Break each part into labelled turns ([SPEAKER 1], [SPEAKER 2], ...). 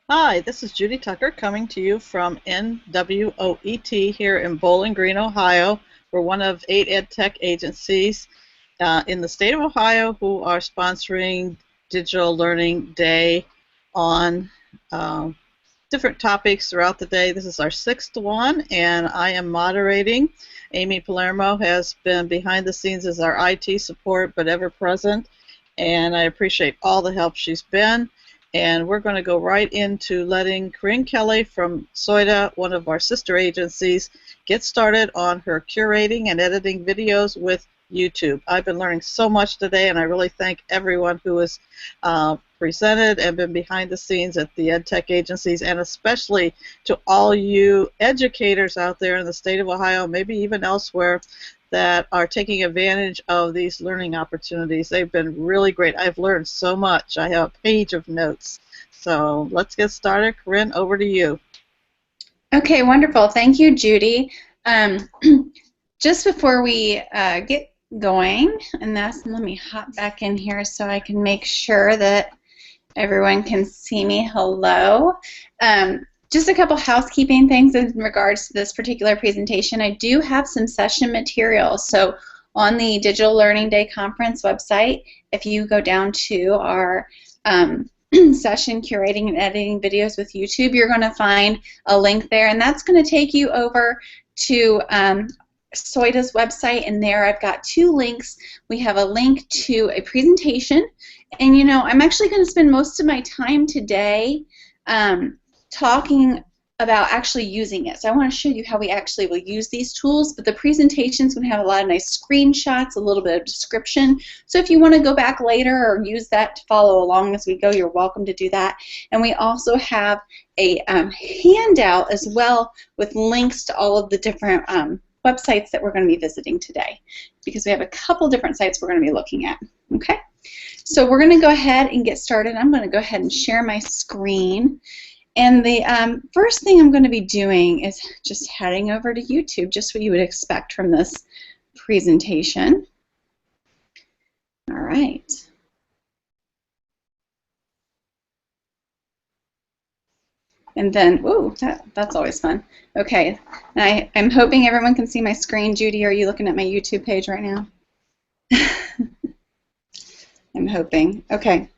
[SPEAKER 1] Hi, this is Judy Tucker coming to you from NWOET here in Bowling Green, Ohio. We're one of 8 ed tech agencies in the state of Ohio who are sponsoring Digital Learning Day on different topics throughout the day. This is our 6th one, and I am moderating. Amy Palermo has been behind the scenes as our IT support, but ever present, and I appreciate all the help she's been. And we're going to go right into letting Caryn Kelley from SOITA, one of our sister agencies, get started on her curating and editing videos with YouTube. I've been learning so much today, and I really thank everyone who has presented and been behind the scenes at the EdTech agencies, and especially to all you educators out there in the state of Ohio, maybe even elsewhere, that are taking advantage of these learning opportunities. They've been really great. I've learned so much. I have a page of notes. So let's get started. Caryn, over to you.
[SPEAKER 2] Okay, wonderful. Thank you, Judy. Just before we get going, and let me hop back in here so I can make sure that everyone can see me. Hello. Just a couple housekeeping things in regards to this particular presentation. I do have some session materials. So on the Digital Learning Day Conference website, if you go down to our session curating and editing videos with YouTube, you're going to find a link there, and that's going to take you over to SOITA's website, and there I've got 2 links. We have a link to a presentation, and I'm actually going to spend most of my time today talking about actually using it. So I want to show you how we actually will use these tools, but the presentation's going to have a lot of nice screenshots, a little bit of description. So if you want to go back later or use that to follow along as we go, you're welcome to do that. And we also have a handout as well with links to all of the different websites that we're going to be visiting today, because we have a couple different sites we're going to be looking at. Okay, so we're going to go ahead and get started. I'm going to go ahead and share my screen. And the first thing I'm going to be doing is just heading over to YouTube, just what you would expect from this presentation. All right. And then, ooh, that's always fun. Okay, I'm hoping everyone can see my screen. Judy, are you looking at my YouTube page right now? I'm hoping. Okay.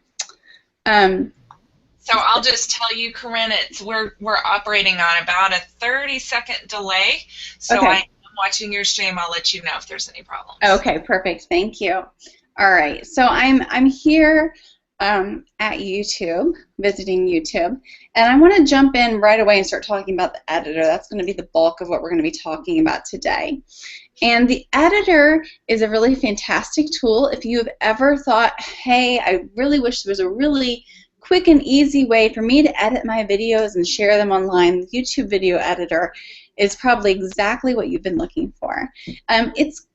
[SPEAKER 3] So I'll just tell you, Caryn, we're operating on about a 30-second delay. So okay. I'm watching your stream. I'll let you know if there's any problems.
[SPEAKER 2] Okay, perfect. Thank you. All right. So I'm here at YouTube, visiting YouTube, and I want to jump in right away and start talking about the editor. That's going to be the bulk of what we're going to be talking about today. And the editor is a really fantastic tool. If you've ever thought, hey, I really wish there was a really quick and easy way for me to edit my videos and share them online, the YouTube video editor is probably exactly what you've been looking for. It's,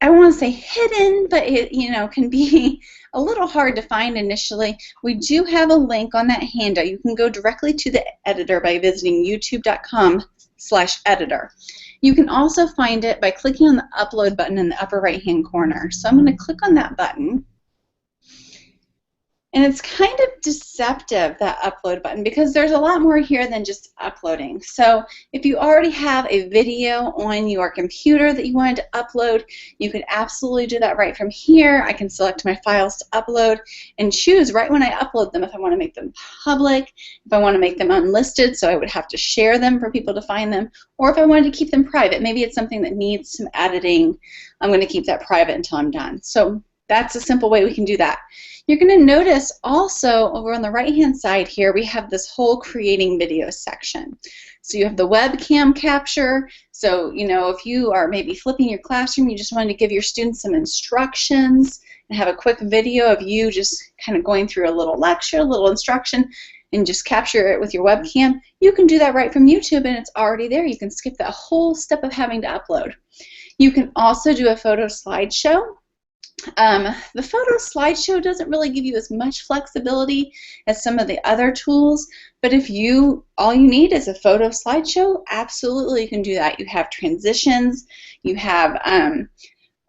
[SPEAKER 2] I don't want to say hidden, but it can be a little hard to find initially. We do have a link on that handout. You can go directly to the editor by visiting youtube.com/editor. You can also find it by clicking on the upload button in the upper right hand corner. So I'm going to click on that button. And it's kind of deceptive, that upload button, because there's a lot more here than just uploading. So if you already have a video on your computer that you wanted to upload, you could absolutely do that right from here. I can select my files to upload and choose right when I upload them if I want to make them public, if I want to make them unlisted, so I would have to share them for people to find them, or if I wanted to keep them private. Maybe it's something that needs some editing. I'm going to keep that private until I'm done. So that's a simple way we can do that. You're going to notice also over on the right-hand side here, we have this whole creating video section. So you have the webcam capture. So, if you are maybe flipping your classroom, you just wanted to give your students some instructions and have a quick video of you just kind of going through a little lecture, a little instruction, and just capture it with your webcam, you can do that right from YouTube, and it's already there. You can skip that whole step of having to upload. You can also do a photo slideshow. The photo slideshow doesn't really give you as much flexibility as some of the other tools, but if all you need is a photo slideshow, absolutely you can do that. You have transitions, you have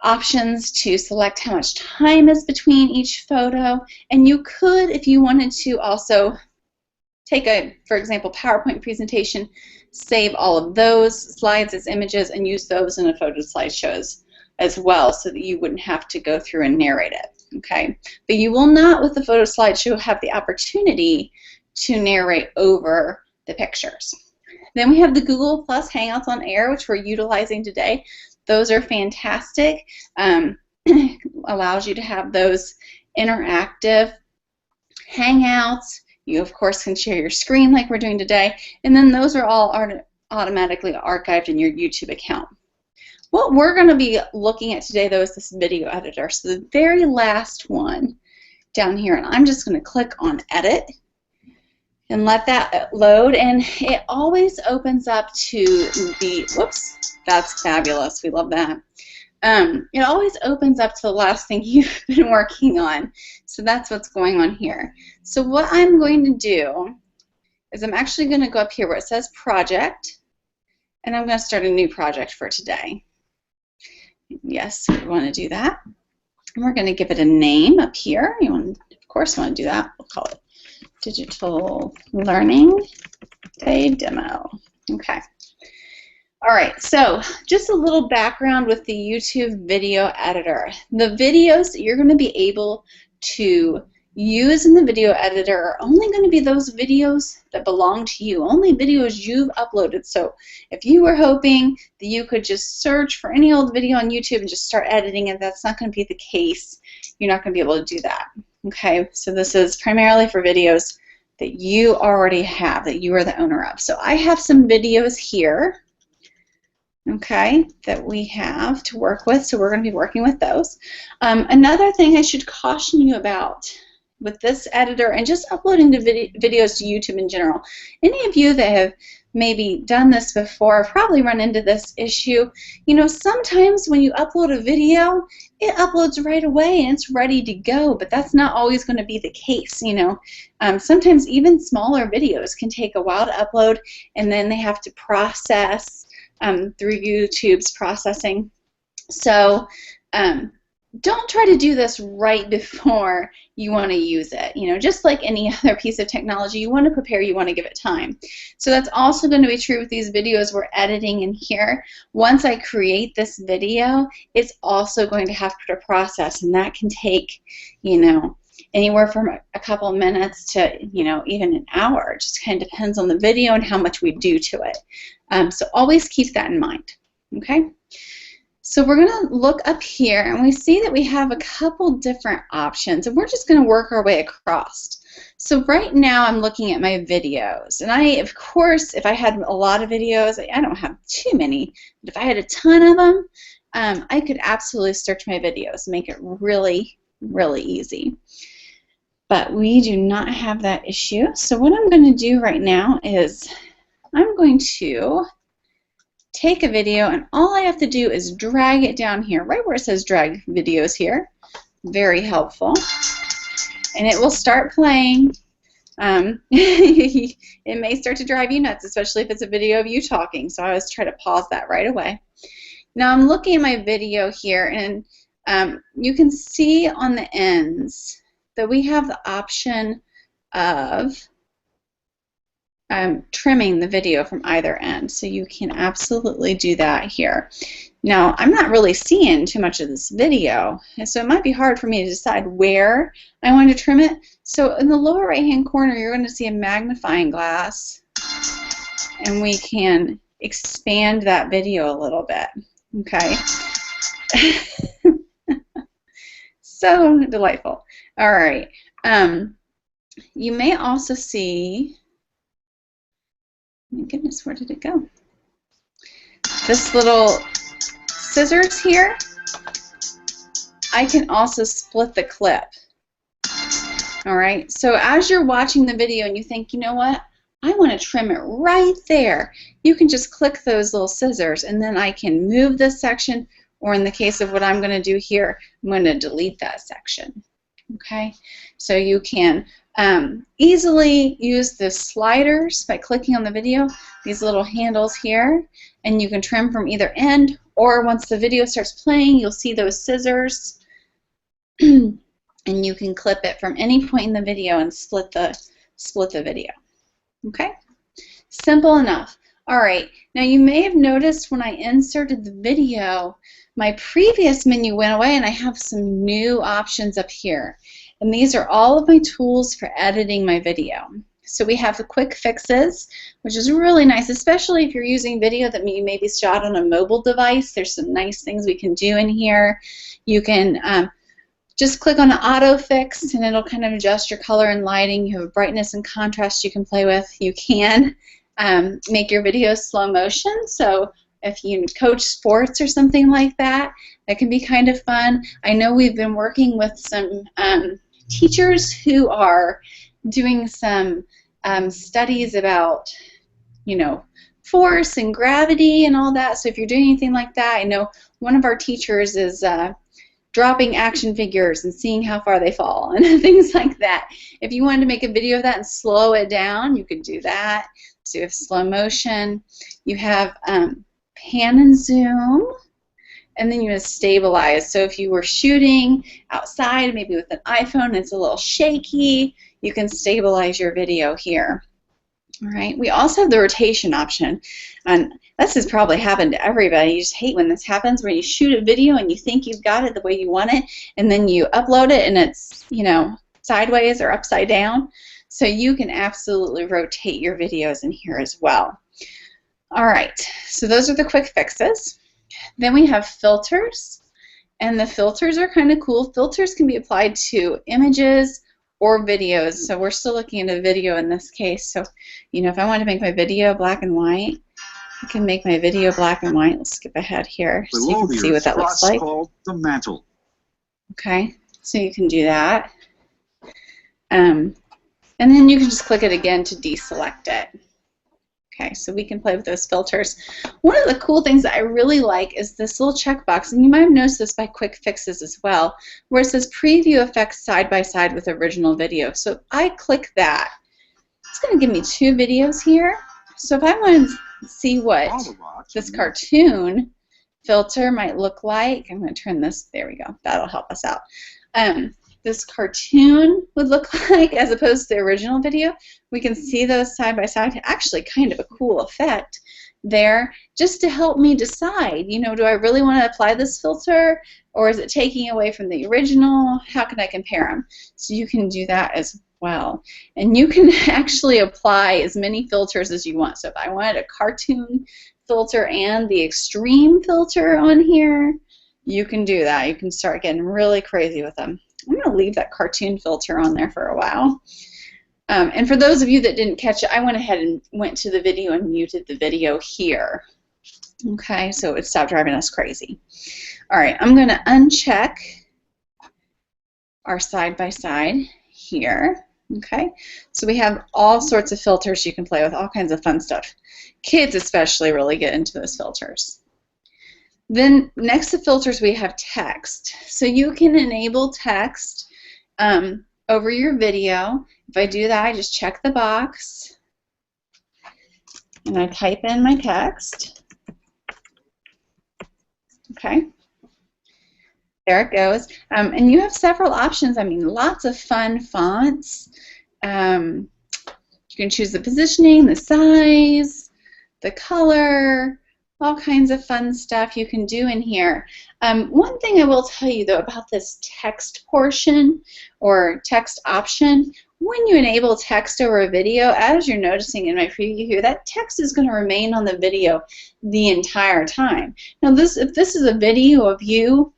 [SPEAKER 2] options to select how much time is between each photo, and you could, if you wanted to, also take a, for example, PowerPoint presentation, save all of those slides as images and use those in a photo slideshows as well, so that you wouldn't have to go through and narrate it. Okay, but you will not, with the photo slideshow, have the opportunity to narrate over the pictures. Then we have the Google Plus Hangouts on Air, which we're utilizing today. Those are fantastic. Allows you to have those interactive hangouts. You, of course, can share your screen like we're doing today, and then those are all automatically archived in your YouTube account. What we're going to be looking at today, though, is this video editor. So the very last one down here, and I'm just going to click on Edit and let that load, and it always opens up to the, whoops, that's fabulous, we love that. It always opens up to the last thing you've been working on. So that's what's going on here. So what I'm going to do is I'm actually going to go up here where it says Project, and I'm going to start a new project for today. Yes, we want to do that. And we're going to give it a name up here. You want, of course, want to do that. We'll call it Digital Learning Day Demo. Okay. All right, so just a little background with the YouTube video editor. The videos that you're going to be able to use in the video editor are only going to be those videos that belong to you, only videos you've uploaded. So if you were hoping that you could just search for any old video on YouTube and just start editing it, that's not going to be the case. You're not going to be able to do that. Okay, so this is primarily for videos that you already have, that you are the owner of. So I have some videos here, okay, that we have to work with, so we're going to be working with those. Another thing I should caution you about with this editor and just uploading the videos to YouTube in general, any of you that have maybe done this before have probably run into this issue. You know, sometimes when you upload a video, it uploads right away and it's ready to go, but that's not always going to be the case. You know, sometimes even smaller videos can take a while to upload, and then they have to process through YouTube's processing. So don't try to do this right before you want to use it. You know, just like any other piece of technology, you want to prepare, you want to give it time. So that's also going to be true with these videos we're editing in here. Once I create this video, it's also going to have to process, and that can take, you know, anywhere from a couple of minutes to, you know, even an hour. It just kind of depends on the video and how much we do to it. So always keep that in mind, okay? So we're going to look up here, and we see that we have a couple different options, and we're just going to work our way across. So right now I'm looking at my videos, and of course, if I had a lot of videos, I don't have too many, but if I had a ton of them, I could absolutely search my videos and make it really, really easy. But we do not have that issue. So what I'm going to do right now is I'm going to take a video, and all I have to do is drag it down here, right where it says drag videos here. Very helpful. And it will start playing. It may start to drive you nuts, especially if it's a video of you talking, so I always try to pause that right away. Now I'm looking at my video here, and you can see on the ends that we have the option of trimming the video from either end, so you can absolutely do that here. Now, I'm not really seeing too much of this video, and so it might be hard for me to decide where I want to trim it. So in the lower right-hand corner, you're going to see a magnifying glass, and we can expand that video a little bit, okay? So delightful. All right. You may also see, my goodness, where did it go? This little scissors here. I can also split the clip. All right, so as you're watching the video and you think, you know what, I want to trim it right there, you can just click those little scissors, and then I can move this section, or in the case of what I'm going to do here, I'm going to delete that section. Okay, so you can easily use the sliders by clicking on the video, these little handles here, and you can trim from either end, or once the video starts playing, you'll see those scissors, and you can clip it from any point in the video and split the video. Okay, simple enough. All right, now you may have noticed when I inserted the video, my previous menu went away and I have some new options up here. And these are all of my tools for editing my video. So we have the quick fixes, which is really nice, especially if you're using video that you maybe shot on a mobile device. There's some nice things we can do in here. You can just click on auto fix and it'll kind of adjust your color and lighting. You have brightness and contrast you can play with. You can make your videos slow motion. So if you coach sports or something like that, that can be kind of fun. I know we've been working with some teachers who are doing some studies about, you know, force and gravity and all that. So if you're doing anything like that, I know one of our teachers is dropping action figures and seeing how far they fall and things like that. If you wanted to make a video of that and slow it down, you could do that. So you have slow motion. You have pan and zoom. And then you have stabilize. So if you were shooting outside, maybe with an iPhone, and it's a little shaky, you can stabilize your video here. All right. We also have the rotation option, and this has probably happened to everybody. You just hate when this happens, where you shoot a video and you think you've got it the way you want it, and then you upload it and it's, you know, sideways or upside down. So you can absolutely rotate your videos in here as well. All right. So those are the quick fixes. Then we have filters, and the filters are kind of cool. Filters can be applied to images or videos. So we're still looking at a video in this case. So, you know, if I want to make my video black and white, I can make my video black and white. Let's skip ahead here so you can see what that looks like.
[SPEAKER 4] Called the mantle.
[SPEAKER 2] Okay, so you can do that. And then you can just click it again to deselect it. Okay, so we can play with those filters. One of the cool things that I really like is this little checkbox, and you might have noticed this by quick fixes as well, where it says preview effects side by side with original video. So if I click that, it's going to give me two videos here. So if I want to see what this cartoon filter might look like, I'm going to turn this, there we go, that'll help us out. This cartoon would look like as opposed to the original video. We can see those side by side. Actually kind of a cool effect there, just to help me decide, you know, do I really want to apply this filter, or is it taking away from the original? How can I compare them? So you can do that as well. And you can actually apply as many filters as you want. So if I wanted a cartoon filter and the extreme filter on here, you can do that. You can start getting really crazy with them. I'm going to leave that cartoon filter on there for a while. And for those of you that didn't catch it, I went ahead and went to the video and muted the video here. Okay, so it stopped driving us crazy. All right, I'm going to uncheck our side-by-side here. Okay, so we have all sorts of filters you can play with, all kinds of fun stuff. Kids especially really get into those filters. Then next to filters we have text. So you can enable text over your video. If I do that, I just check the box and I type in my text. Okay. There it goes. And you have several options. I mean, lots of fun fonts. You can choose the positioning, the size, the color, all kinds of fun stuff you can do in here. One thing I will tell you, though, about this text portion or text option, when you enable text over a video, as you're noticing in my preview here, that text is going to remain on the video the entire time. Now, if this is a video of you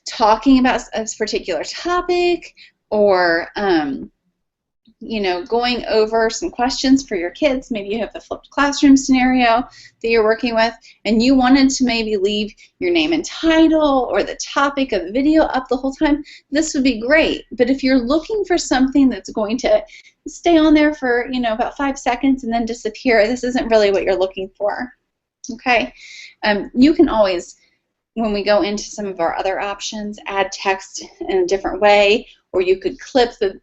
[SPEAKER 2] talking about a particular topic, or you know, going over some questions for your kids, maybe you have the flipped classroom scenario that you're working with, and you wanted to maybe leave your name and title or the topic of the video up the whole time, this would be great. But if you're looking for something that's going to stay on there for, you know, about 5 seconds and then disappear, this isn't really what you're looking for. Okay? You can always, when we go into some of our other options, add text in a different way, or you could clip the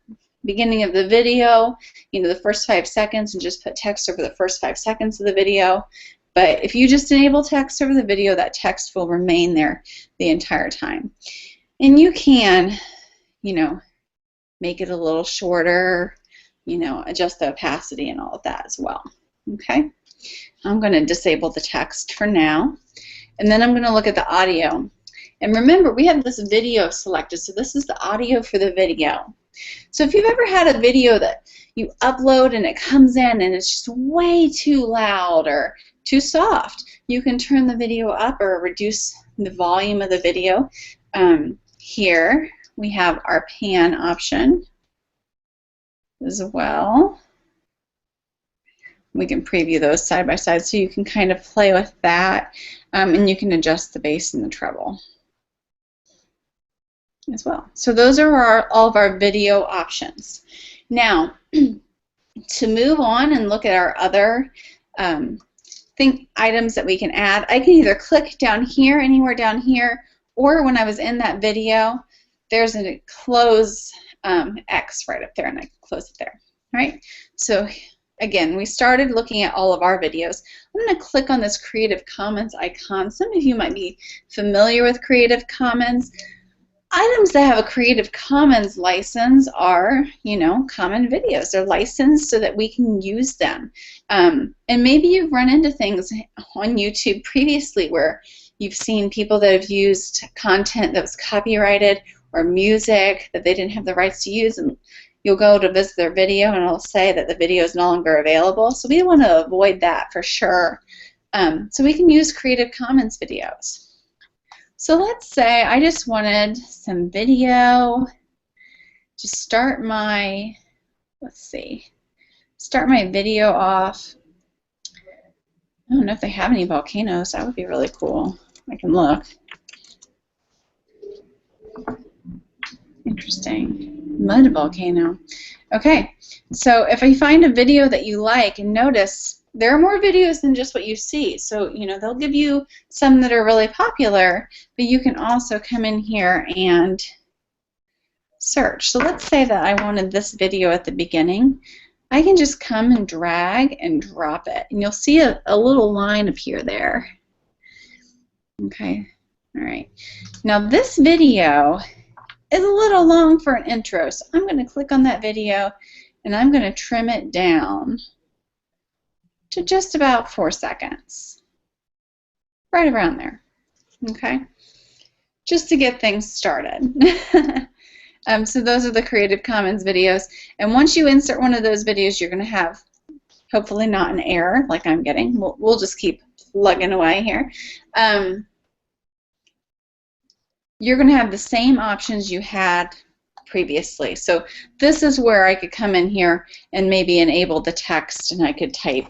[SPEAKER 2] beginning of the video, you know, the first 5 seconds, and just put text over the first 5 seconds of the video. But if you just enable text over the video, that text will remain there the entire time. And you can, you know, make it a little shorter, you know, adjust the opacity and all of that as well. Okay, I'm going to disable the text for now, and then I'm going to look at the audio. And remember, we have this video selected, so this is the audio for the video. So if you've ever had a video that you upload and it comes in and it's just way too loud or too soft, you can turn the video up or reduce the volume of the video. Here we have our pan option as well. We can preview those side by side so you can kind of play with that, and you can adjust the bass and the treble as well. So those are all of our video options. Now, to move on and look at our other items that we can add, I can either click down here, anywhere down here, or when I was in that video, there's a close X right up there, and I can close it there. All right. So again, we started looking at all of our videos. I'm going to click on this Creative Commons icon. Some of you might be familiar with Creative Commons. Items that have a Creative Commons license are, you know, common videos. They're licensed so that we can use them. And maybe you've run into things on YouTube previously where you've seen people that have used content that was copyrighted or music that they didn't have the rights to use, and you'll go to visit their video and it'll say that the video is no longer available. So we want to avoid that for sure. So we can use Creative Commons videos. So let's say I just wanted some video to start my, start my video off. I don't know if they have any volcanoes. That would be really cool. I can look. Interesting. Mud volcano. Okay, so if I find a video that you like, and notice there are more videos than just what you see. So, you know, they'll give you some that are really popular, but you can also come in here and search. So let's say that I wanted this video at the beginning. I can just come and drag and drop it, and you'll see a little line appear there. Okay, all right. Now this video is a little long for an intro, so I'm going to click on that video and I'm going to trim it down to just about 4 seconds. Right around there. Okay? Just to get things started. So those are the Creative Commons videos, and once you insert one of those videos, you're going to have, hopefully not an error like I'm getting. We'll just keep plugging away here. You're going to have the same options you had previously. So this is where I could come in here and maybe enable the text, and I could type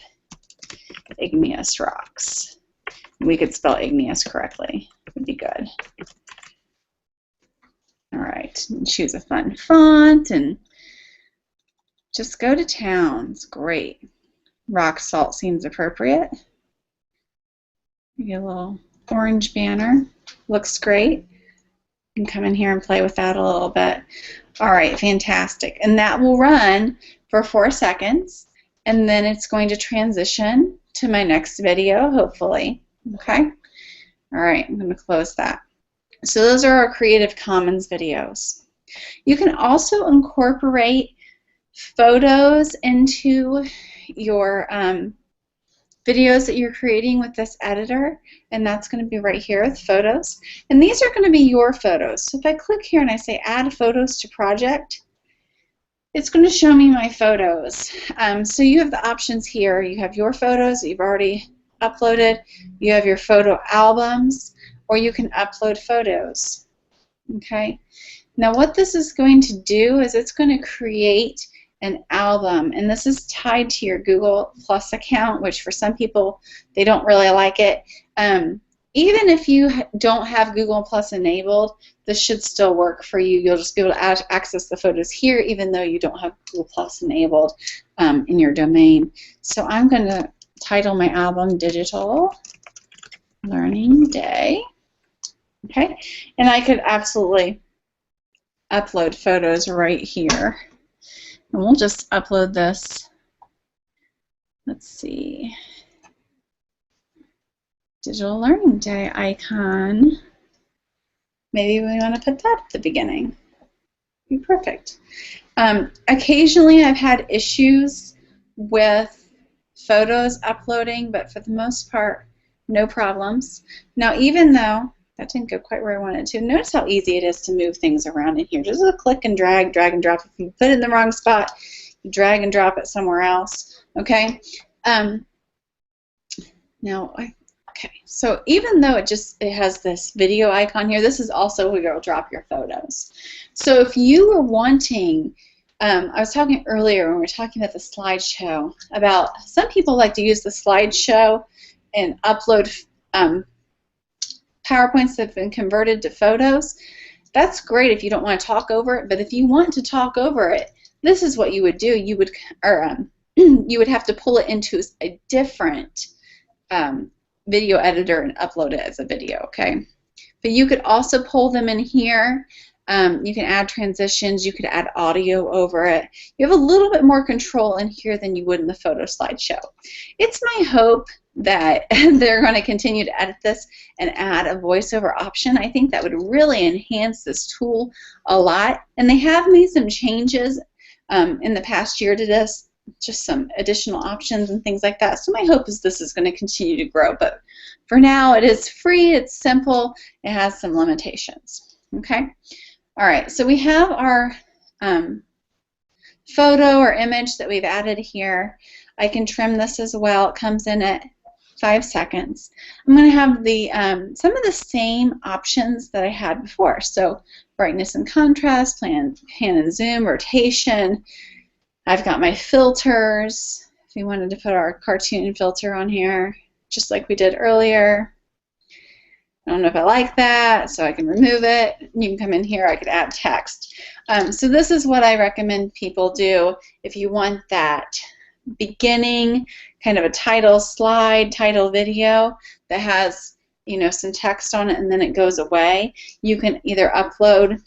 [SPEAKER 2] igneous rocks. We could spell igneous correctly. Would be good. All right, and choose a fun font and just go to town. It's great. Rock salt seems appropriate. Maybe a little orange banner. Looks great. You can come in here and play with that a little bit. All right, fantastic. And that will run for 4 seconds, and then it's going to transition to my next video, hopefully. Okay? All right, I'm going to close that. So those are our Creative Commons videos. You can also incorporate photos into your videos that you're creating with this editor, and that's going to be right here with photos. And these are going to be your photos. So if I click here and I say add photos to project, it's going to show me my photos. So you have the options here. You have your photos that you've already uploaded. You have your photo albums, or you can upload photos. Okay. Now what this is going to do is it's going to create an album, and this is tied to your Google Plus account, which for some people they don't really like it. Even if you don't have Google Plus enabled, this should still work for you. You'll just be able to access the photos here even though you don't have Google Plus enabled in your domain. So I'm going to title my album Digital Learning Day. Okay, and I could absolutely upload photos right here. And we'll just upload this. Let's see. Digital Learning Day icon. Maybe we want to put that at the beginning. Be perfect. Occasionally I've had issues with photos uploading, but for the most part, no problems. Now, even though that didn't go quite where I wanted to, notice how easy it is to move things around in here. Just a click and drag, drag and drop. If you put it in the wrong spot, you drag and drop it somewhere else, okay? Now, okay, so even though it has this video icon here, this is also where you'll drop your photos. So if you were wanting, I was talking earlier when we were talking about the slideshow, about some people like to use the slideshow and upload PowerPoints that have been converted to photos. That's great if you don't want to talk over it, but if you want to talk over it, this is what you would do. You would, you would have to pull it into a different video editor and upload it as a video, okay? But you could also pull them in here. You can add transitions. You could add audio over it. You have a little bit more control in here than you would in the photo slideshow. It's my hope that they're going to continue to edit this and add a voiceover option. I think that would really enhance this tool a lot. And they have made some changes in the past year to this, just some additional options and things like that. So my hope is this is going to continue to grow. But for now, it is free, it's simple, it has some limitations. Okay? All right, so we have our photo or image that we've added here. I can trim this as well. It comes in at 5 seconds. I'm going to have the some of the same options that I had before. So brightness and contrast, pan and zoom, rotation. I've got my filters. If we wanted to put our cartoon filter on here, just like we did earlier. I don't know if I like that, so I can remove it. You can come in here, I could add text. So this is what I recommend people do if you want that beginning kind of a title slide, title video that has, you know, some text on it and then it goes away. You can either upload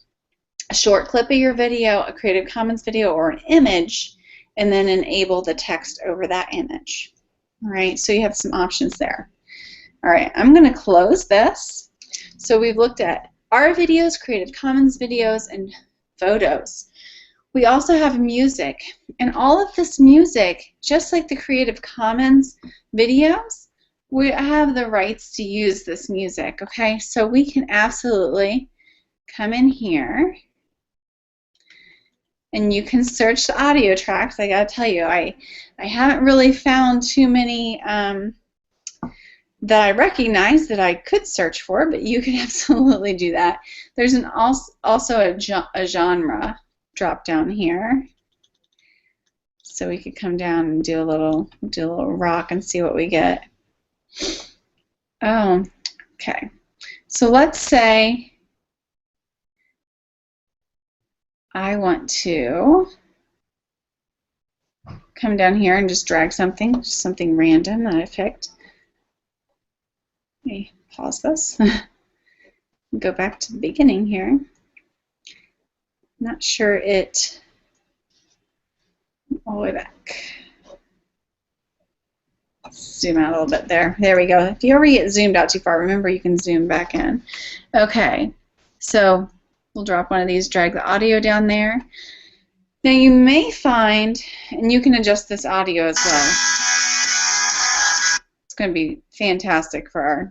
[SPEAKER 2] a short clip of your video, a Creative Commons video, or an image, and then enable the text over that image. All right, so you have some options there. All right, I'm going to close this. So we've looked at our videos, Creative Commons videos, and photos. We also have music, and all of this music, just like the Creative Commons videos, we have the rights to use this music, okay? So we can absolutely come in here, and you can search the audio tracks. I gotta tell you, I haven't really found too many that I recognize that I could search for, but you can absolutely do that. There's also a genre drop down here, so we could come down and do a little rock and see what we get. Oh, okay. So let's say I want to come down here and just drag something, just something random that I picked. Let me pause this. Go back to the beginning here. Not sure it all the way back. Zoom out a little bit there. There we go. If you ever get zoomed out too far, remember you can zoom back in. Okay, so we'll drop one of these, drag the audio down there. Now you may find, and you can adjust this audio as well. It's going to be fantastic for our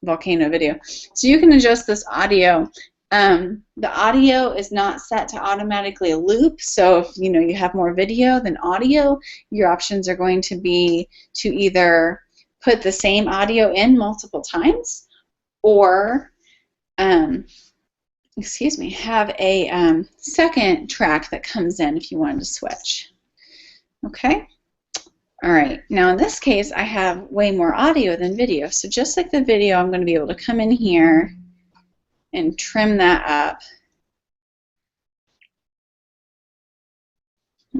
[SPEAKER 2] volcano video. So you can adjust this audio. The audio is not set to automatically loop, so if you have more video than audio, your options are going to be to either put the same audio in multiple times, or excuse me, have a second track that comes in if you wanted to switch. Okay? All right, now in this case I have way more audio than video, so just like the video, I'm going to be able to come in here and trim that up.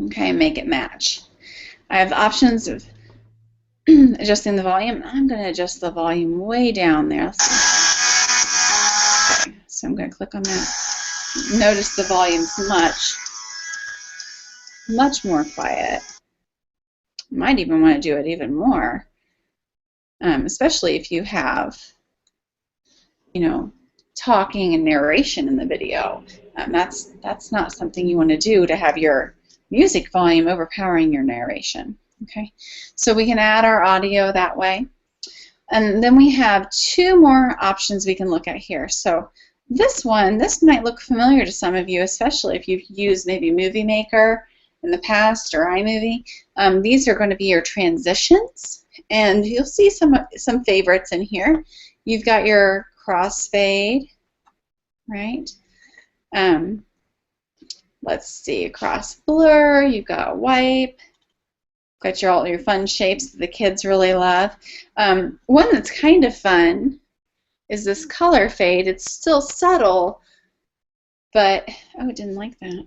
[SPEAKER 2] Okay, make it match. I have options of adjusting the volume. I'm going to adjust the volume way down there. Let's see. Okay, so I'm going to click on that. Notice the volume's much more quiet. Might even want to do it even more, especially if you have, talking and narration in the video. That's not something you want to do, to have your music volume overpowering your narration. Okay, so we can add our audio that way. And then we have two more options we can look at here. So this might look familiar to some of you, especially if you've used maybe Movie Maker in the past or iMovie. These are going to be your transitions, and you'll see some favorites in here. You've got your crossfade, right? Let's see, cross blur. You've got wipe. Got all your fun shapes that the kids really love. One that's kind of fun is this color fade. It's still subtle, but oh, I didn't like that.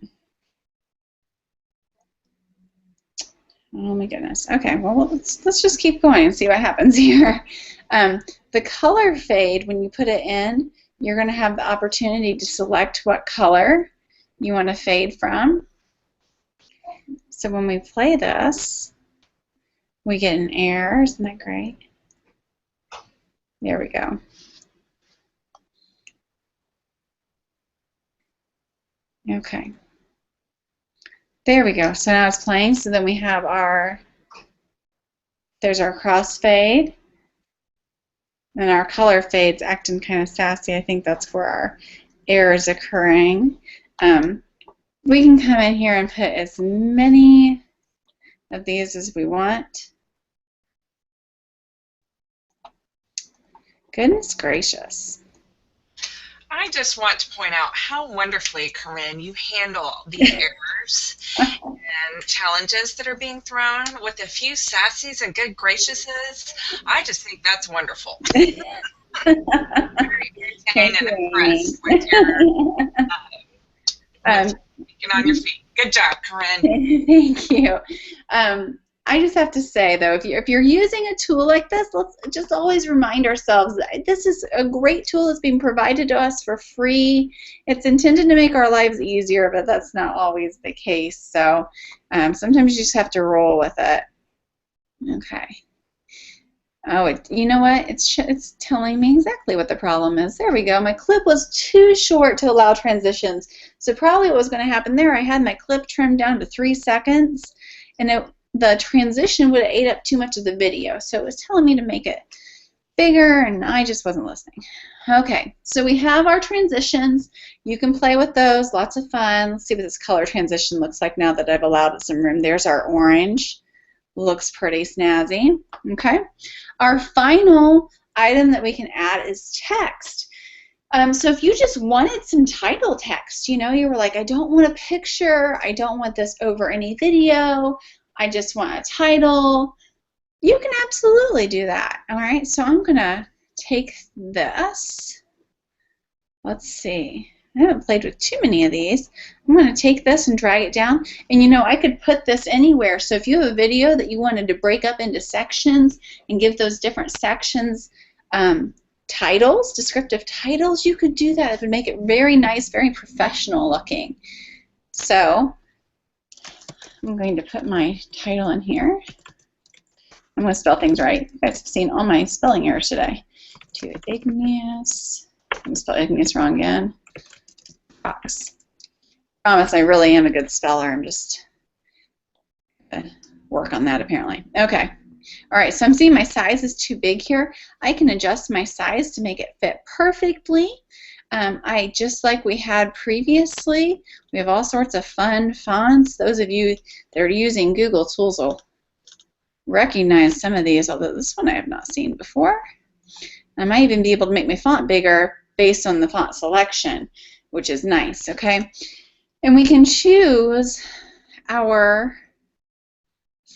[SPEAKER 2] Oh my goodness. Okay, well let's just keep going and see what happens here. The color fade, when you put it in, you're going to have the opportunity to select what color you want to fade from. So when we play this, we get an error. Isn't that great? There we go. Okay. There we go. So now it's playing. So then we have there's our crossfade. And our color fade's acting kind of sassy. I think that's where our error is occurring. We can come in here and put as many of these as we want. Goodness gracious.
[SPEAKER 3] I just want to point out how wonderfully, Caryn, you handle the errors and challenges that are being thrown with a few sassies and good graciouses. I just think that's wonderful. Very entertaining and impressed with your getting on your feet. Good job, Caryn.
[SPEAKER 2] Thank you. I just have to say, though, if you're using a tool like this, let's just always remind ourselves that this is a great tool that's being provided to us for free. It's intended to make our lives easier, but that's not always the case. So sometimes you just have to roll with it. Okay. Oh, you know what? It's telling me exactly what the problem is. There we go. My clip was too short to allow transitions. So probably what was going to happen there, I had my clip trimmed down to 3 seconds, and the transition would have ate up too much of the video. So it was telling me to make it bigger, and I just wasn't listening. Okay, so we have our transitions. You can play with those. Lots of fun. Let's see what this color transition looks like now that I've allowed it some room. There's our orange. Looks pretty snazzy. Okay. Our final item that we can add is text. So if you just wanted some title text, you were like, I don't want a picture. I don't want this over any video. I just want a title. You can absolutely do that. All right, so I'm going to take this. Let's see. I haven't played with too many of these. I'm going to take this and drag it down. And I could put this anywhere. So if you have a video that you wanted to break up into sections and give those different sections titles, descriptive titles, you could do that. It would make it very nice, very professional looking. So I'm going to put my title in here. I'm going to spell things right. You guys have seen all my spelling errors today. To igneous. I'm going to spell igneous wrong again. Box. Promise I really am a good speller. I'm just going to work on that apparently. Okay. All right, so I'm seeing my size is too big here. I can adjust my size to make it fit perfectly. Just like we had previously, we have all sorts of fun fonts. Those of you that are using Google tools will recognize some of these, although this one I have not seen before. I might even be able to make my font bigger based on the font selection, which is nice, okay? And we can choose our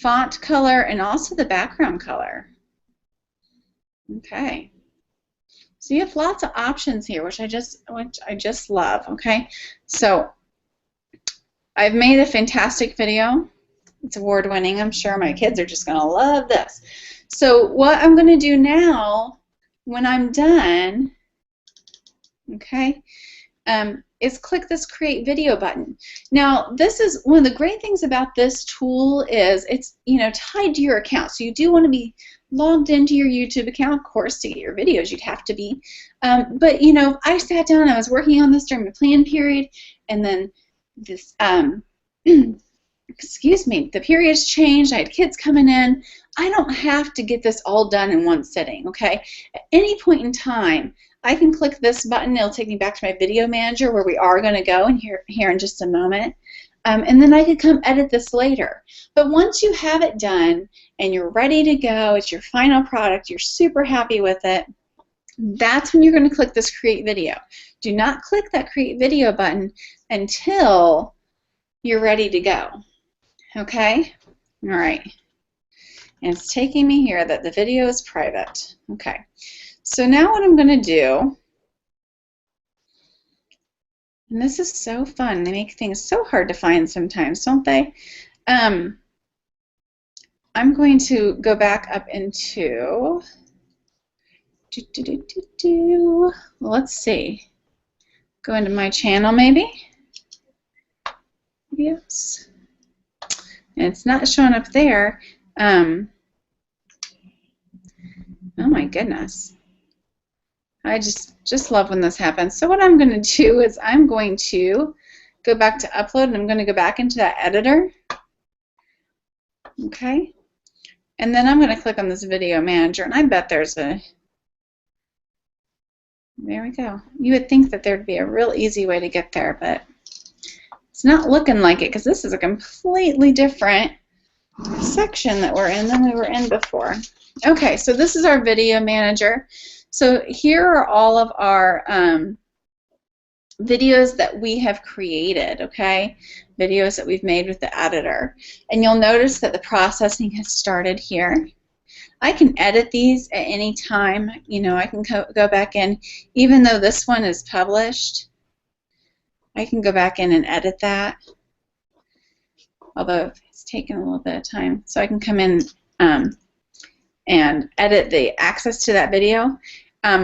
[SPEAKER 2] font color and also the background color. Okay. So you have lots of options here, which I just love, okay? So I've made a fantastic video. It's award-winning. I'm sure my kids are just going to love this. So what I'm going to do now, when I'm done, okay, is click this Create Video button. Now, this is one of the great things about this tool is it's tied to your account. So you do want to be logged into your YouTube account, of course, to get your videos. You'd have to be. But I sat down. I was working on this during the plan period, and then this, excuse me, the period's changed, I had kids coming in. I don't have to get this all done in one sitting, okay? At any point in time, I can click this button. It'll take me back to my video manager where we are going to go in here in just a moment. And then I can come edit this later. But once you have it done and you're ready to go, it's your final product, you're super happy with it, that's when you're going to click this Create Video. Do not click that Create Video button until you're ready to go. Okay? All right. And it's taking me here that the video is private. Okay. So now what I'm going to do, and this is so fun. They make things so hard to find sometimes, don't they? I'm going to go back up into, let's see, go into my channel maybe. Yes. And it's not showing up there. Oh my goodness. I just love when this happens. So what I'm going to do is I'm going to go back to upload, and I'm going to go back into that editor. Okay. And then I'm going to click on this video manager, and I bet there's a, there we go. You would think that there'd be a real easy way to get there, but it's not looking like it because this is a completely different section that we're in than we were in before. Okay, so this is our video manager. So here are all of our videos that we have created, okay? Videos that we've made with the editor. And you'll notice that the processing has started here. I can edit these at any time. You know, I can go back in, even though this one is published, I can go back in and edit that, although it's taken a little bit of time. So I can come in and edit the access to that video.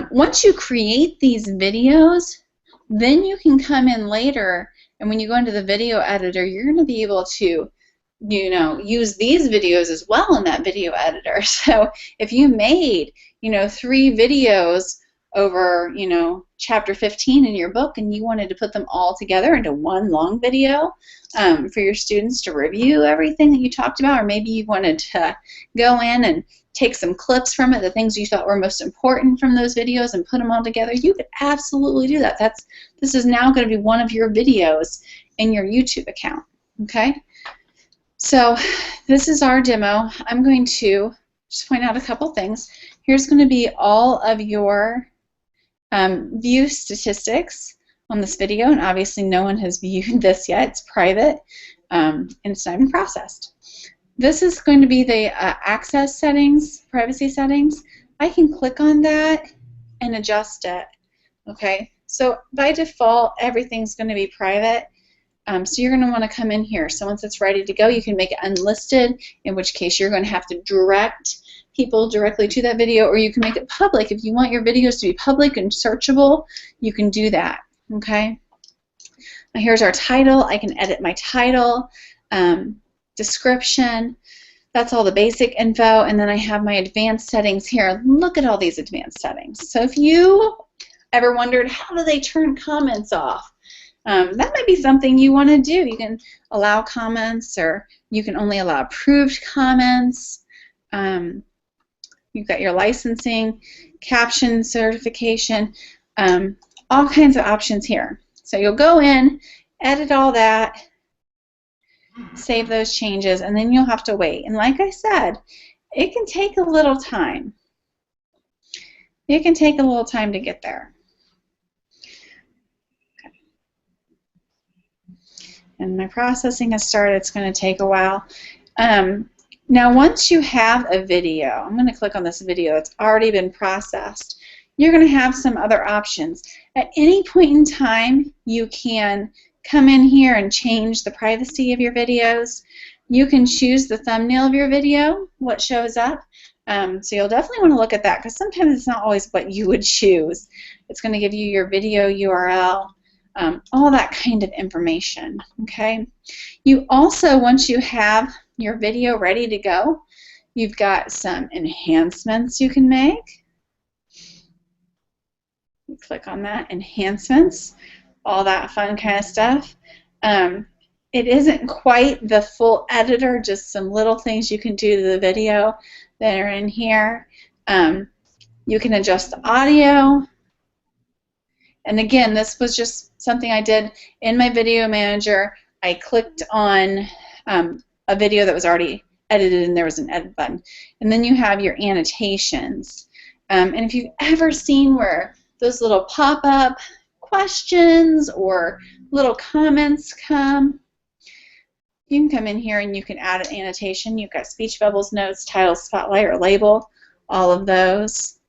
[SPEAKER 2] Once you create these videos, then you can come in later, and when you go into the video editor, you're going to be able to, you know, use these videos as well in that video editor. So if you made, you know, 3 videos over, you know, chapter 15 in your book, and you wanted to put them all together into one long video for your students to review everything that you talked about, or maybe you wanted to go in and take some clips from it, the things you thought were most important from those videos, and put them all together, you could absolutely do that. This is now going to be one of your videos in your YouTube account. Okay? So this is our demo. I'm going to just point out a couple things. Here's going to be all of your view statistics on this video, and obviously no one has viewed this yet. It's private, and it's not even processed. This is going to be the access settings, privacy settings. I can click on that and adjust it. Okay, so by default, everything's going to be private. So you're going to want to come in here. So once it's ready to go, you can make it unlisted, in which case you're going to have to direct people directly to that video, or you can make it public. If you want your videos to be public and searchable, you can do that. Okay. Now here's our title. I can edit my title, description. That's all the basic info, and then I have my advanced settings here. Look at all these advanced settings. So if you ever wondered how do they turn comments off, that might be something you want to do. You can allow comments, or you can only allow approved comments. You've got your licensing, caption certification, all kinds of options here. So you'll go in, edit all that, save those changes, and then you'll have to wait. And like I said, it can take a little time. It can take a little time to get there. Okay. And my processing has started. It's going to take a while. Now once you have a video, I'm going to click on this video that's already been processed, you're going to have some other options. At any point in time, you can come in here and change the privacy of your videos. You can choose the thumbnail of your video, what shows up. So you'll definitely want to look at that, because sometimes it's not always what you would choose. It's going to give you your video URL, all that kind of information. Okay. You also, once you have your video ready to go, you've got some enhancements you can make. You click on that, enhancements. all that fun kind of stuff. It isn't quite the full editor, just some little things you can do to the video that are in here. You can adjust the audio. And again, this was just something I did in my video manager. I clicked on a video that was already edited and there was an edit button. And then you have your annotations. And if you've ever seen where those little pop-up questions or little comments come, you can come in here and you can add an annotation. You've got speech bubbles, notes, title, spotlight, or label, all of those.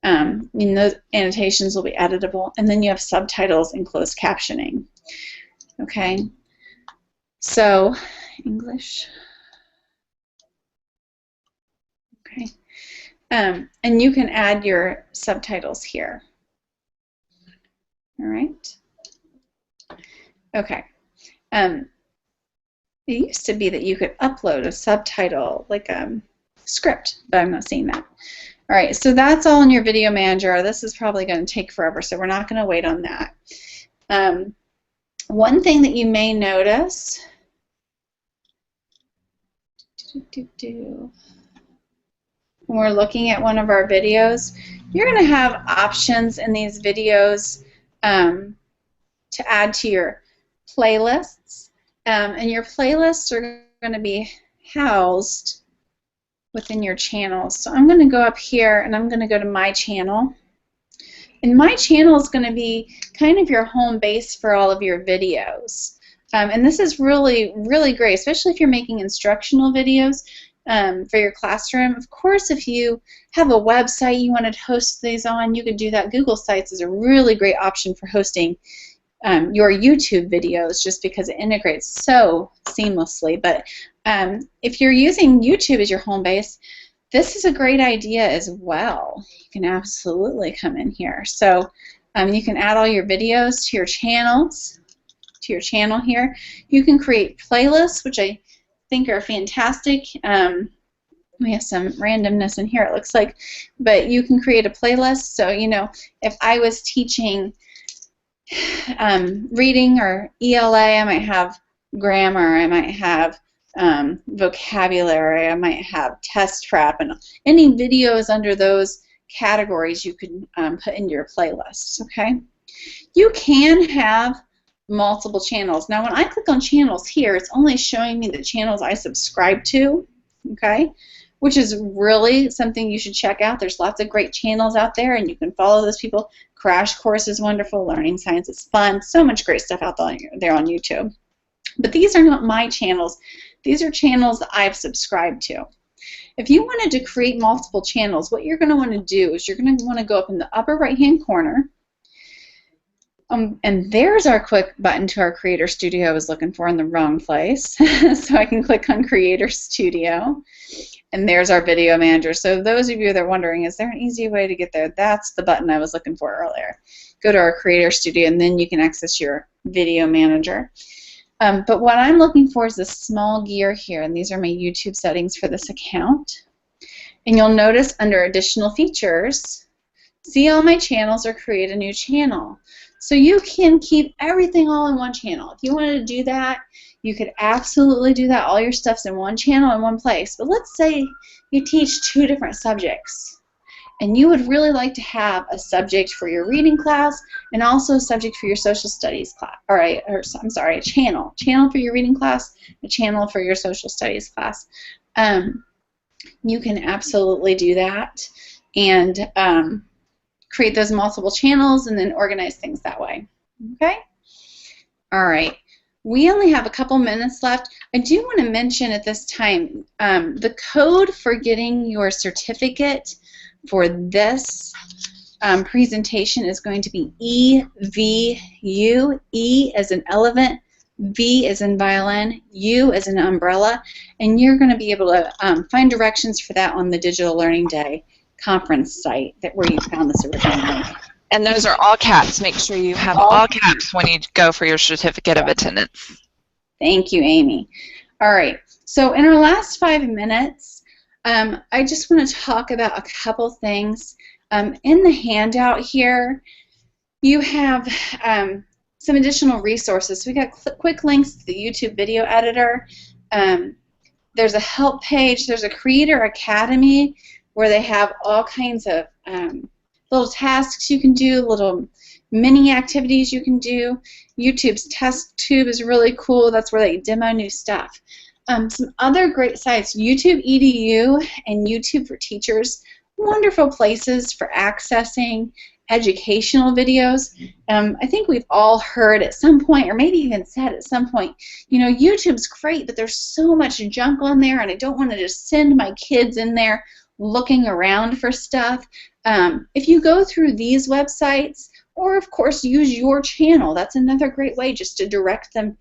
[SPEAKER 2] Those annotations will be editable. And then you have subtitles and closed captioning. Okay, so English. Okay, and you can add your subtitles here. All right. Okay. It used to be that you could upload a subtitle, like a script, but I'm not seeing that. All right, so that's all in your video manager. This is probably going to take forever, so we're not going to wait on that. One thing that you may notice, when we're looking at one of our videos, you're going to have options in these videos to add to your playlists. And your playlists are going to be housed within your channels. So I'm going to go up here and I'm going to go to My Channel. And My Channel is going to be kind of your home base for all of your videos. And this is really, really great, especially if you're making instructional videos for your classroom. Of course, if you have a website you want to host these on, you could do that. Google Sites is a really great option for hosting your YouTube videos, just because it integrates so seamlessly. But if you're using YouTube as your home base, this is a great idea as well. You can absolutely come in here. So you can add all your videos to your channels, to your channel here. You can create playlists, which I think are fantastic. We have some randomness in here, it looks like, but you can create a playlist. So, you know, if I was teaching reading or ELA, I might have grammar, I might have vocabulary, I might have test prep, and any videos under those categories you could put into your playlists. Okay, you can have multiple channels. Now when I click on channels here, it's only showing me the channels I subscribe to, okay, which is really something you should check out. There's lots of great channels out there and you can follow those people. Crash Course is wonderful, Learning Science is fun, so much great stuff out there on YouTube. But these are not my channels. These are channels that I've subscribed to. If you wanted to create multiple channels, what you're going to want to do is you're going to want to go up in the upper right-hand corner, and there's our quick button to our Creator Studio I was looking for in the wrong place. So I can click on Creator Studio, and there's our Video Manager. So those of you that are wondering, is there an easy way to get there? That's the button I was looking for earlier. Go to our Creator Studio, and then you can access your Video Manager. But what I'm looking for is this small gear here, and these are my YouTube settings for this account. And you'll notice under Additional Features, see all my channels or create a new channel. So you can keep everything all in one channel. If you wanted to do that, you could absolutely do that. All your stuff's in one channel in one place. But let's say you teach 2 different subjects, and you would really like to have a subject for your reading class and also a subject for your social studies class. I'm sorry, a channel for your reading class, a channel for your social studies class. You can absolutely do that and create those multiple channels and then organize things that way. Okay? All right. We only have a couple minutes left. I do want to mention at this time the code for getting your certificate for this presentation is going to be EVU. E as in elephant, V as in violin, U as in umbrella, and you're going to be able to find directions for that on the Digital Learning Day conference site where you found this original link.
[SPEAKER 3] And those are all caps. Make sure you have all caps when you go for your certificate of attendance.
[SPEAKER 2] Thank you, Amy. All right. So in our last 5 minutes, I just want to talk about a couple things. In the handout here, you have some additional resources. So we got quick links to the YouTube video editor. There's a help page. There's a Creator Academy where they have all kinds of little tasks you can do, little mini activities you can do. YouTube's test tube is really cool. That's where they demo new stuff. Some other great sites, YouTube EDU and YouTube for Teachers, wonderful places for accessing educational videos. I think we've all heard at some point, or maybe even said at some point, you know, YouTube's great, but there's so much junk on there, and I don't want to just send my kids in there looking around for stuff. If you go through these websites, or of course use your channel, that's another great way just to direct them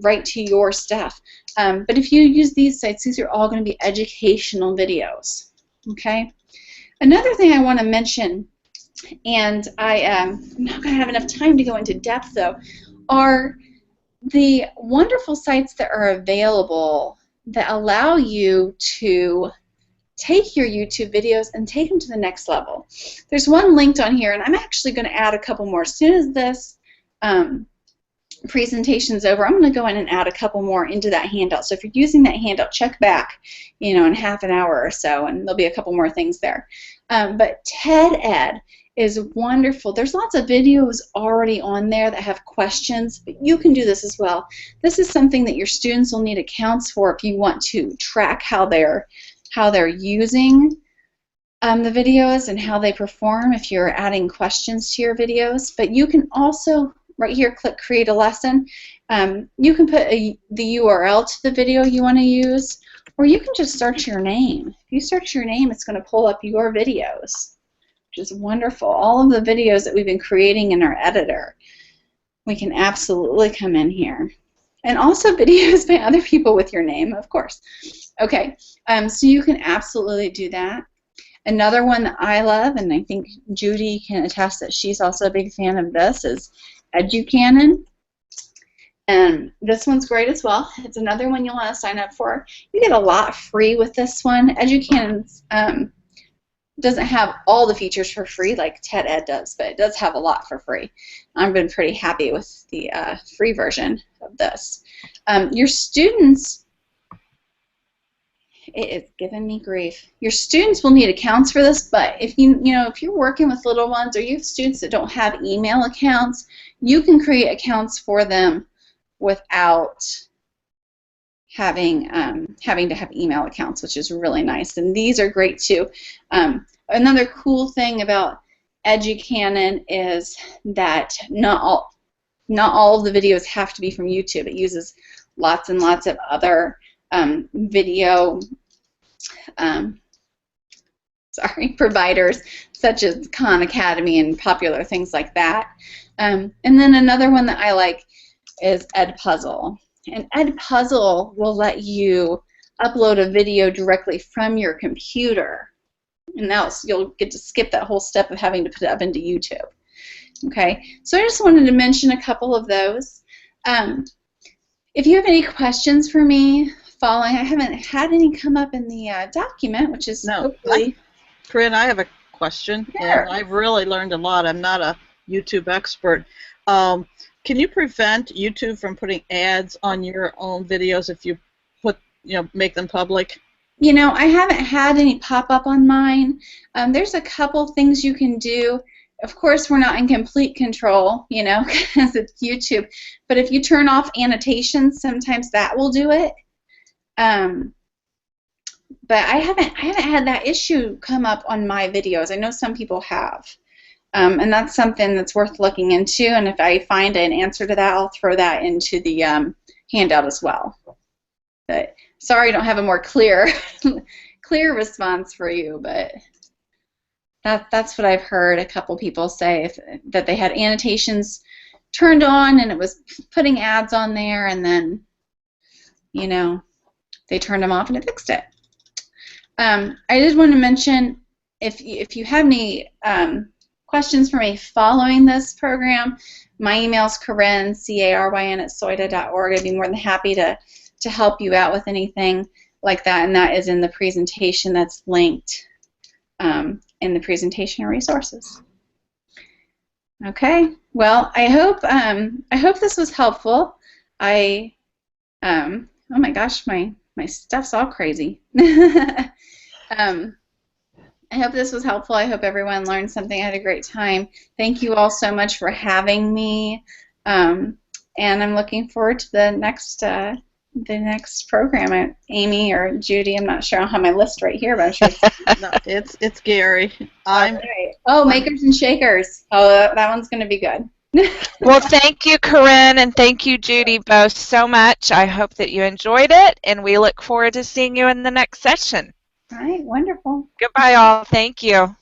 [SPEAKER 2] right to your stuff. But if you use these sites, these are all going to be educational videos. Okay. Another thing I want to mention, and I'm not going to have enough time to go into depth though, are the wonderful sites that are available that allow you to take your YouTube videos and take them to the next level. There's one linked on here, and I'm actually going to add a couple more. As soon as this presentation's over, I'm going to go in and add a couple more into that handout. So if you're using that handout, check back, you know, in half an hour or so, and there'll be a couple more things there. But TED-Ed is wonderful. There's lots of videos already on there that have questions, but you can do this as well. This is something that your students will need accounts for if you want to track how they're using the videos and how they perform if you're adding questions to your videos. But you can also, right here, click Create a Lesson. You can put the URL to the video you want to use, or you can just search your name. If you search your name, it's going to pull up your videos, which is wonderful. All of the videos that we've been creating in our editor, we can absolutely come in here. And also videos by other people with your name, of course. Okay, so you can absolutely do that. Another one that I love, and I think Judy can attest that she's also a big fan of this, is Educanon. And this one's great as well. It's another one you'll want to sign up for. You get a lot free with this one. Educanon doesn't have all the features for free like TED-Ed does, but it does have a lot for free. I've been pretty happy with the free version of this. Your students, it is giving me grief. Your students will need accounts for this, but if if you're working with little ones or you have students that don't have email accounts, you can create accounts for them without having to have email accounts, which is really nice. And these are great too. Another cool thing about Educanon is that not all of the videos have to be from YouTube. It uses lots and lots of other video providers, such as Khan Academy and popular things like that. And then another one that I like is EdPuzzle. And EdPuzzle will let you upload a video directly from your computer. And now you'll get to skip that whole step of having to put it up into YouTube. Okay, so I just wanted to mention a couple of those. If you have any questions for me following, I haven't had any come up in the document, which is hopefully...
[SPEAKER 1] Caryn, I have a question.
[SPEAKER 2] Sure.
[SPEAKER 1] And I've really learned a lot. I'm not a YouTube expert. Can you prevent YouTube from putting ads on your own videos if you make them public?
[SPEAKER 2] I haven't had any pop up on mine. There's a couple things you can do. Of course, we're not in complete control, because it's YouTube. But if you turn off annotations, sometimes that will do it. But I haven't had that issue come up on my videos. I know some people have. And that's something that's worth looking into. And if I find an answer to that, I'll throw that into the handout as well. But sorry I don't have a more clear response for you, but that's what I've heard a couple people say, that they had annotations turned on and it was putting ads on there, and then they turned them off and it fixed it. I did want to mention, if you have any questions for me following this program, my email is Caryn, C-A-R-Y-N, @soita.org. I'd be more than happy to help you out with anything like that, and that is in the presentation that's linked in the presentation resources. Okay. Well, I hope this was helpful. Oh my gosh, my stuff's all crazy. I hope this was helpful. I hope everyone learned something. I had a great time. Thank you all so much for having me. And I'm looking forward to the next program. Amy or Judy, I'm not sure. I don't have my list right here, but I'm sure
[SPEAKER 1] No, it's Gary.
[SPEAKER 2] right. Oh, Makers and Shakers. Oh, that one's going to be good.
[SPEAKER 4] Well, thank you, Caryn, and thank you, Judy, both so much. I hope that you enjoyed it, and we look forward to seeing you in the next session.
[SPEAKER 2] All right, wonderful.
[SPEAKER 4] Goodbye, all. Thank you.